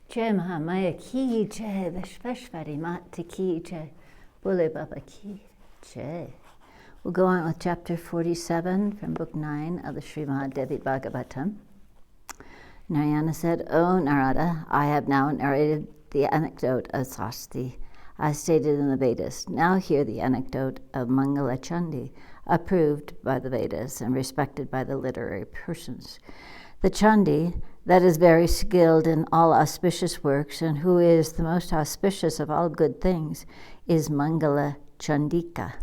Jai Mahamaya ki jai, Vishveshvari Mata ki jai, Bole Baba ki jai. We'll go on with chapter 47 from book 9 of the Srimad Devi Bhagavatam. Narayana said, O Narada, I have now narrated the anecdote of Sasti, as stated in the Vedas. Now hear the anecdote of Mangala Chandi, approved by the Vedas and respected by the literary persons. The Chandi, that is very skilled in all auspicious works and who is the most auspicious of all good things, is Mangala Chandika.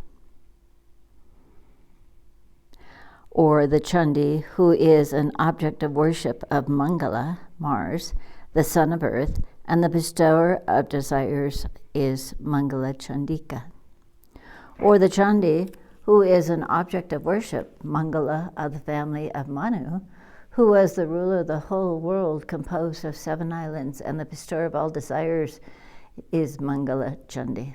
Or the Chandi, who is an object of worship of Mangala, Mars, the son of earth, and the bestower of desires, is Mangala Chandika. Or the Chandi, who is an object of worship, Mangala of the family of Manu, who was the ruler of the whole world, composed of 7 islands, and the bestower of all desires, is Mangala Chandi.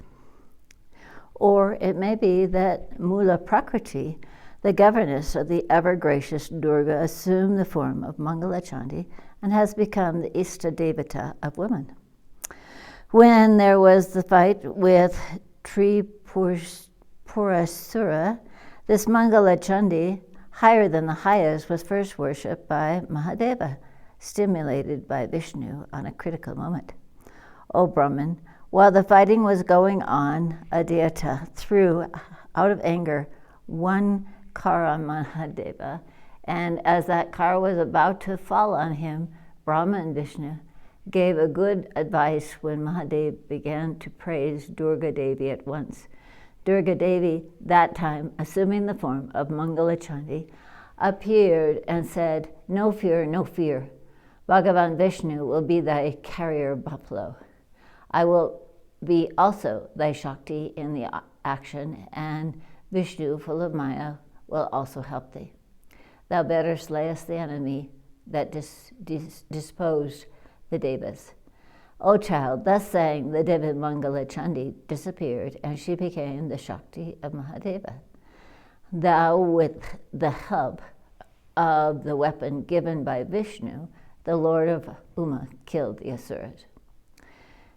Or it may be that Mula Prakriti, the governess of the ever-gracious Durga, assumed the form of Mangala Chandi and has become the Ishta Devata of women. When there was the fight with Tripurasura, this Mangala Chandi, higher than the highest, was first worshipped by Mahadeva, stimulated by Vishnu on a critical moment. O Brahman, while the fighting was going on, Adhyata threw, out of anger, one car on Mahadeva, and as that car was about to fall on him, Brahma and Vishnu gave a good advice when Mahadeva began to praise Durga Devi at once. Durga Devi, that time assuming the form of Mangala Chandi, appeared and said, No fear, no fear. Bhagavan Vishnu will be thy carrier buffalo. I will be also thy Shakti in the action, and Vishnu, full of Maya, will also help thee. Thou better slayest the enemy that disposed the Devas. O child, thus saying, the Devi Mangala Chandi disappeared, and she became the Shakti of Mahadeva. Thou, with the help of the weapon given by Vishnu, the Lord of Uma, killed the Asuras.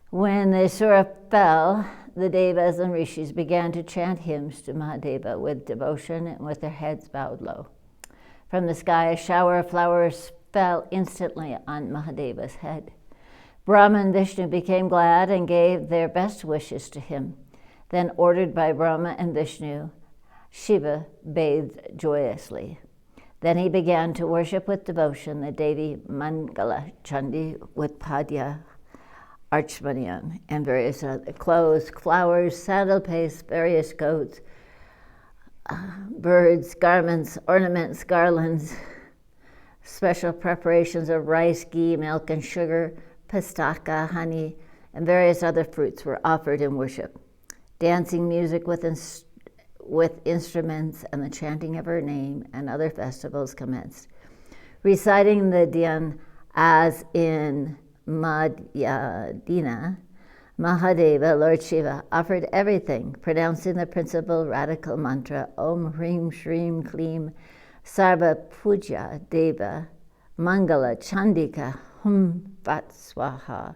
When the Asura fell, the Devas and Rishis began to chant hymns to Mahadeva with devotion and with their heads bowed low. From the sky, a shower of flowers fell instantly on Mahadeva's head. Brahma and Vishnu became glad and gave their best wishes to him. Then, ordered by Brahma and Vishnu, Shiva bathed joyously. Then he began to worship with devotion the Devi Mangala Chandi with Padya, Archmaniam, and various other clothes, flowers, sandal paste, various goats, birds, garments, ornaments, garlands, special preparations of rice, ghee, milk, and sugar, pistaka, honey, and various other fruits were offered in worship. Dancing music with instruments and the chanting of her name and other festivals commenced. Reciting the Dhyan as in Madhyadina, Mahadeva, Lord Shiva, offered everything, pronouncing the principal radical mantra, Om Hrim Shrim Klim Sarva Puja Deva Mangala Chandika Hum Vat Swaha,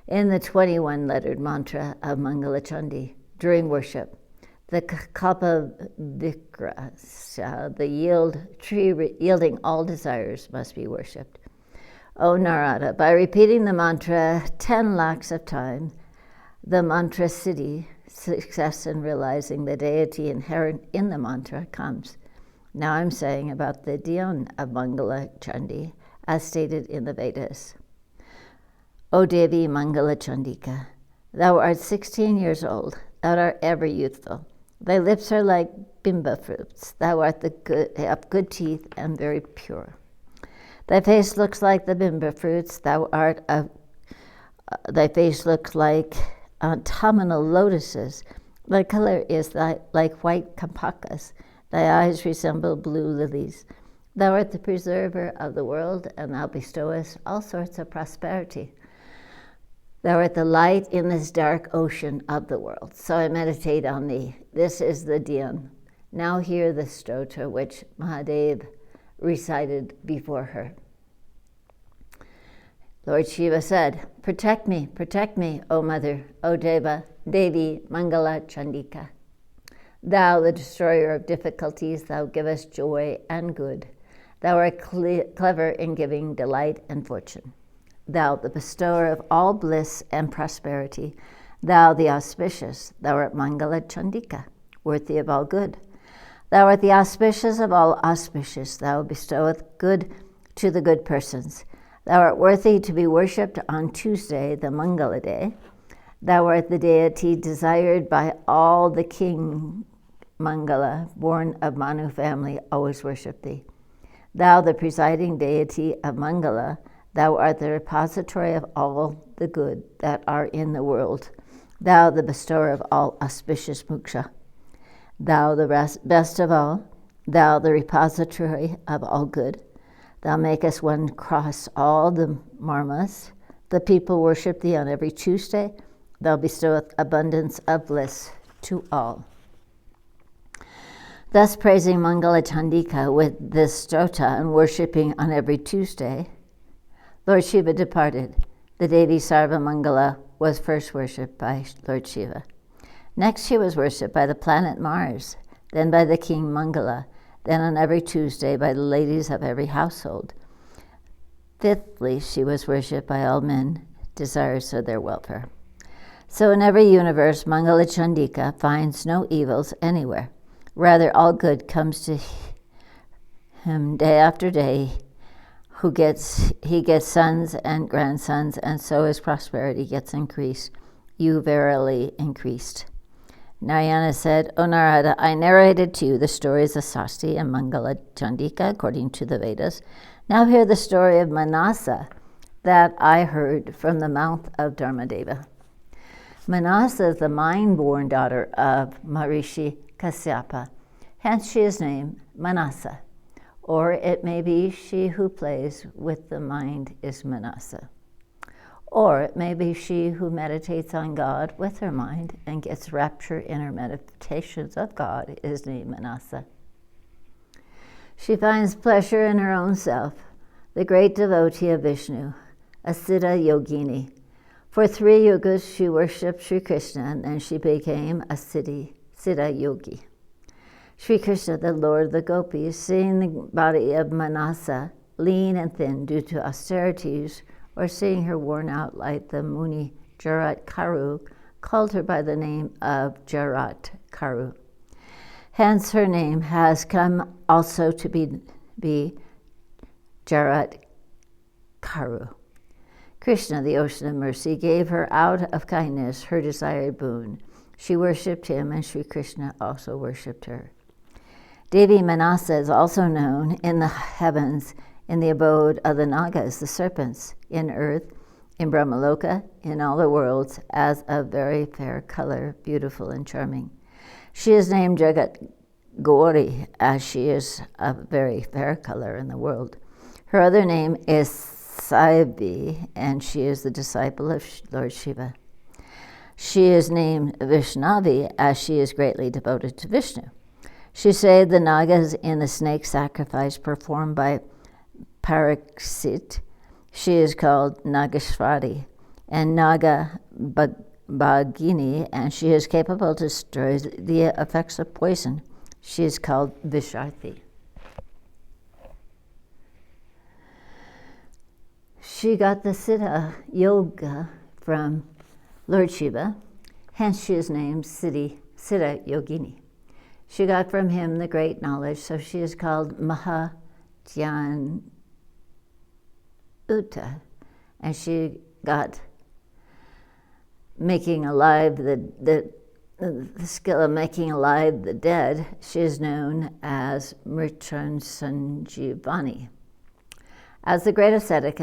in the 21-lettered mantra of Mangala Chandi during worship. The Kalpa Vikrasya, the tree yielding all desires, must be worshipped. O Narada, by repeating the mantra 10 lakhs of times, the mantra siddhi, success in realizing the deity inherent in the mantra, comes. Now I'm saying about the Dhyan of Mangala Chandi, as stated in the Vedas. O Devi Mangala Chandika, thou art 16 years old, thou art ever youthful. Thy lips are like bimba fruits, thou art of good teeth and very pure. Thy face looks like the bimba fruits, thy face looks like autumnal lotuses, thy color is like white kampakas, thy eyes resemble blue lilies. Thou art the preserver of the world, and thou bestowest all sorts of prosperity. Thou art the light in this dark ocean of the world. So I meditate on thee. This is the Dhyan. Now hear the stotra which Mahadev recited before her. Lord Shiva said, protect me, O Mother, O Devi Mangala Chandika. Thou, the destroyer of difficulties, thou givest joy and good. Thou art clever in giving delight and fortune. Thou, the bestower of all bliss and prosperity. Thou, the auspicious, thou art Mangala Chandika, worthy of all good. Thou art the auspicious of all auspicious. Thou bestoweth good to the good persons. Thou art worthy to be worshipped on Tuesday, the Mangala day. Thou art the deity desired by all the king Mangala, born of Manu family, always worship thee. Thou, the presiding deity of Mangala, thou art the repository of all the good that are in the world. Thou, the bestower of all auspicious moksha. Thou, the best of all, thou, the repository of all good. Thou makest one cross all the marmas. The people worship thee on every Tuesday. Thou bestoweth abundance of bliss to all. Thus praising Mangala Chandika with this stota and worshipping on every Tuesday, Lord Shiva departed. The Devi Sarva Mangala was first worshipped by Lord Shiva. Next she was worshipped by the planet Mars, then by the king Mangala, then on every Tuesday by the ladies of every household. Fifthly, she was worshipped by all men, desirous of their welfare. So in every universe, Mangala Chandika finds no evils anywhere. Rather, all good comes to him day after day. He gets sons and grandsons, and so his prosperity gets increased. You verily increased. Narayana said, O Narada, I narrated to you the stories of Sasti and Mangala Chandika according to the Vedas. Now hear the story of Manasa that I heard from the mouth of Dharmadeva. Manasa is the mind-born daughter of Maharishi Kasyapa. Hence she is named Manasa. Or it may be she who plays with the mind is Manasa. Or it may be she who meditates on God with her mind and gets rapture in her meditations of God is named Manasa. She finds pleasure in her own self, the great devotee of Vishnu, a Siddha yogini. For 3 yugas she worshipped Sri Krishna, and then she became a Siddha yogi. Sri Krishna, the Lord of the Gopis, seeing the body of Manasa lean and thin due to austerities, or seeing her worn out like the Muni Jarat Karu, called her by the name of Jarat Karu. Hence her name has come also to be Jarat Karu. Krishna, the ocean of mercy, gave her out of kindness her desired boon. She worshipped him, and Sri Krishna also worshipped her. Devi Manasa is also known in the heavens, in the abode of the Nagas, the serpents, in earth, in Brahmaloka, in all the worlds, as of very fair color, beautiful and charming. She is named Jagat Gauri, as she is of very fair color in the world. Her other name is Saivi, and she is the disciple of Lord Shiva. She is named Vishnavi, as she is greatly devoted to Vishnu. She saved the Nagas in the snake sacrifice performed by Pariksit. She is called Nageshwari and Naga Bhagini, and she is capable to destroy the effects of poison. She is called Visharthi. She got the Siddha Yoga from Lord Shiva, hence she is named Siddha Yogini. She got from him the great knowledge, so she is called Mahadhyana Uta, and she got making alive the skill of making alive the dead. She is known as Mritansanjivani. As the great ascetic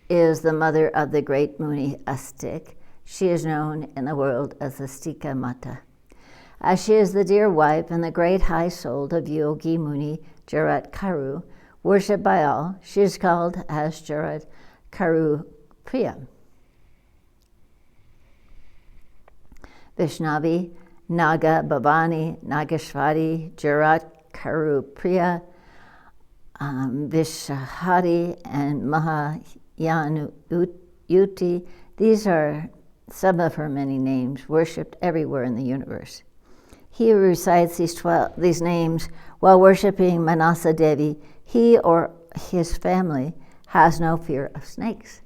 is the mother of the great Muni Astik, she is known in the world as Astika Mata. As she is the dear wife and the great high-souled of Yogi Muni Jarat Karu, worshipped by all, she is called as Jarat Karu Priya. Vishnavi, Naga Bhavani, Nageshwari, Jarat Karu Priya, Vishahari, and Yanuuti. These are some of her many names, worshipped everywhere in the universe. He who recites these names while worshipping Manasa Devi, he or his family has no fear of snakes.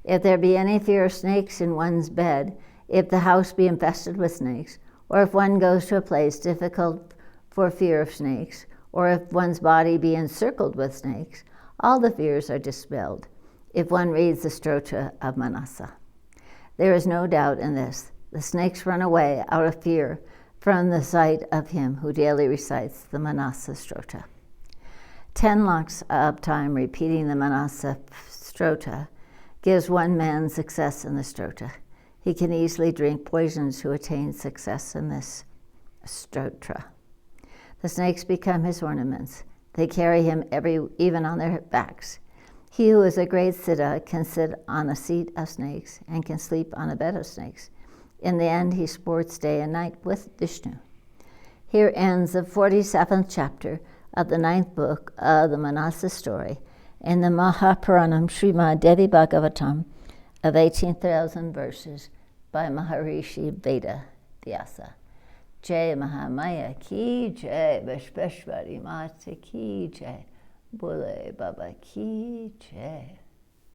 If there be any fear of snakes in one's bed, if the house be infested with snakes, or if one goes to a place difficult for fear of snakes, or if one's body be encircled with snakes, all the fears are dispelled if one reads the Stotra of Manasa. There is no doubt in this. The snakes run away out of fear from the sight of him who daily recites the Manasa Stotra. 10 lakhs of time repeating the Manasa Stotra gives one man success in the Stotra. He can easily drink poisons who attain success in this Stotra. The snakes become his ornaments. They carry him even on their backs. He who is a great siddha can sit on a seat of snakes and can sleep on a bed of snakes. In the end, he sports day and night with Vishnu. Here ends the 47th chapter of the 9th book of the Manasa story in the Mahapuranam Srimad Devi Bhagavatam of 18,000 verses by Maharishi Veda Vyasa. Jai Mahamaya ki jai, Vishveshwari Mata ki jai, Bole Baba ki jai.